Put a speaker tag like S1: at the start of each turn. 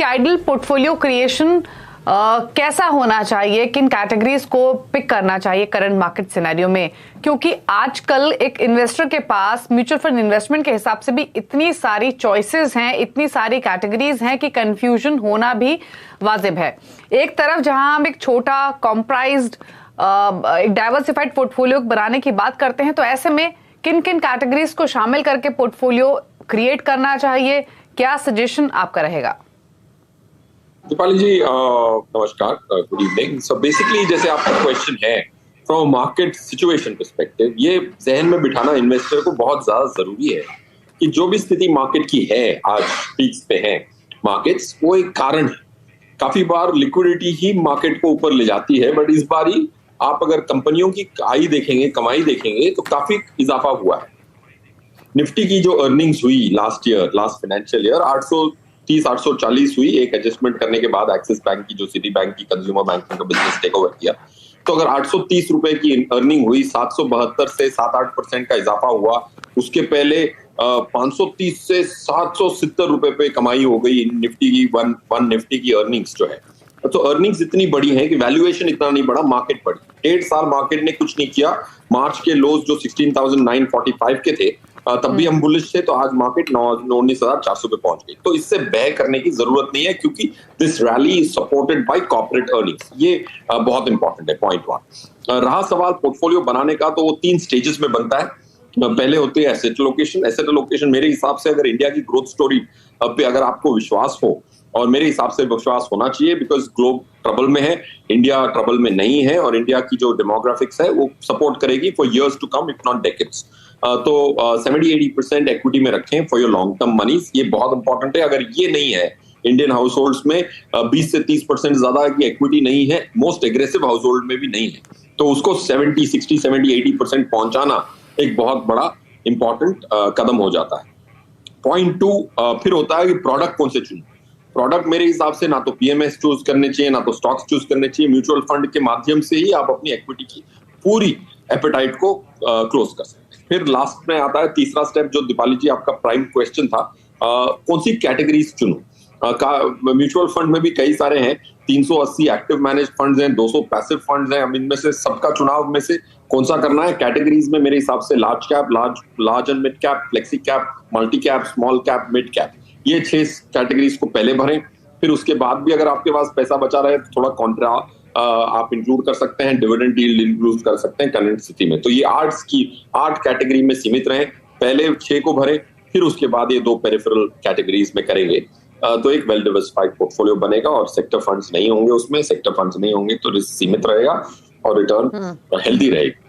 S1: आपकी ideal portfolio creation कैसा होना चाहिए, किन कैटेगरीज को पिक करना चाहिए करंट मार्केट सिनेरियो में? क्योंकि आजकल एक इन्वेस्टर के पास म्यूचुअल फंड इन्वेस्टमेंट के हिसाब से भी इतनी सारी चॉइसेस हैं, इतनी सारी कैटेगरीज हैं कि कंफ्यूजन होना भी वाजिब है। एक तरफ जहां हम एक छोटा कॉम्प्राइज्ड एक डाइवर्सिफाइड पोर्टफोलियो बनाने की बात करते हैं, तो ऐसे में किन किन कैटेगरीज को शामिल करके पोर्टफोलियो क्रिएट करना चाहिए, क्या सजेशन आपका रहेगा?
S2: दीपाली जी नमस्कार, गुड इवनिंग। सो बेसिकली जैसे आपका क्वेश्चन है फ्रॉम मार्केट सिचुएशन पर्सपेक्टिव, ये जहन में बिठाना इन्वेस्टर को बहुत ज्यादा जरूरी है कि जो भी स्थिति मार्केट की है, आज पीक्स पे है मार्केट्स, वो एक कारण है। काफी बार लिक्विडिटी ही मार्केट को ऊपर ले जाती है, बट इस बारी आप अगर कंपनियों की कमाई देखेंगे तो काफी इजाफा हुआ है। निफ्टी की जो अर्निंग्स हुई लास्ट फाइनेंशियल ईयर 830-840 हुई, एक एडजस्टमेंट करने के बाद एक्सिस बैंक की, जो सिटी बैंक की कंज्यूमर बैंकिंग का बिजनेस टेक ओवर किया, तो अगर 830 रुपए की अर्निंग हुई, 772 से 7-8% का इजाफा हुआ। उसके पहले 530 से 770 रुपए पे कमाई हो गई निफ्टी की, वन निफ्टी की अर्निंग्स जो है। तो अर्निंग्स इतनी बड़ी है कि वैल्यूएशन इतना नहीं बढ़ा, मार्केट बढ़ी। 1.5 साल मार्केट ने कुछ नहीं किया। मार्च के लोज जो 16,945 के थे, तब भी हम बुलिश थे, तो आज मार्केट 19,400 पे पहुंच गई। तो इससे भय करने की जरूरत नहीं है, क्योंकि this rally is supported by corporate earnings. ये बहुत इंपॉर्टेंट है, पॉइंट 1। रहा सवाल पोर्टफोलियो बनाने का, तो वो 3 स्टेजेस में बनता है। पहले होते हैं एसेट लोकेशन। एसेट लोकेशन मेरे हिसाब से, अगर इंडिया की ग्रोथ स्टोरी पे अगर आपको विश्वास हो, और मेरे हिसाब से विश्वास होना चाहिए, बिकॉज ग्लोब ट्रबल में है, इंडिया ट्रबल में नहीं है, और इंडिया की जो डेमोग्राफिक्स है वो सपोर्ट करेगी for years to come, if not decades. तो 70-80% इक्विटी में रखें for your long term monies. ये बहुत इंपॉर्टेंट है। अगर ये नहीं है, इंडियन हाउस होल्ड्स में 20 से 30% ज्यादा की इक्विटी नहीं है, मोस्ट एग्रेसिव हाउस होल्ड में भी नहीं है, तो उसको 70-80% पहुंचाना एक बहुत बड़ा इंपॉर्टेंट कदम हो जाता है। पॉइंट 2 फिर होता है कि प्रोडक्ट कौन से चुने। प्रोडक्ट मेरे हिसाब से ना तो पीएमएस चूज करने चाहिए, ना तो स्टॉक्स चूज करने चाहिए। म्यूचुअल फंड के माध्यम से ही आप अपनी इक्विटी की पूरी एपेटाइट को क्लोज कर सकते हैं। फिर लास्ट में आता है तीसरा स्टेप, जो दीपाली जी आपका प्राइम क्वेश्चन था, कौन सी कैटेगरीज चुनूं। म्यूचुअल फंड में भी कई सारे हैं, 380 एक्टिव मैनेज फंड्स हैं, 200 पैसिव फंड्स हैं। अब इनमें से सबका चुनाव में से कौन सा करना है? कैटेगरीज में मेरे हिसाब से large cap, large and mid cap, flexi cap, multi cap, small cap, mid cap, ये 6 कैटेगरीज को पहले भरें। फिर उसके बाद भी अगर आपके पास पैसा बचा रहे तो थोड़ा कॉन्ट्रा आप इंक्लूड कर सकते हैं, डिविडेंड यील्ड इंक्लूड कर सकते हैं करंट स्थिति में। तो ये 8 कैटेगरी में सीमित रहें, पहले 6 को भरें, फिर उसके बाद ये 2 पेरिफेरल कैटेगरीज में करेंगे, तो एक वेल डिवर्सिफाइड पोर्टफोलियो बनेगा। और सेक्टर फंड्स नहीं होंगे उसमें, सेक्टर फंड्स नहीं होंगे तो रिस्क सीमित रहेगा और रिटर्न हेल्दी रहेगी।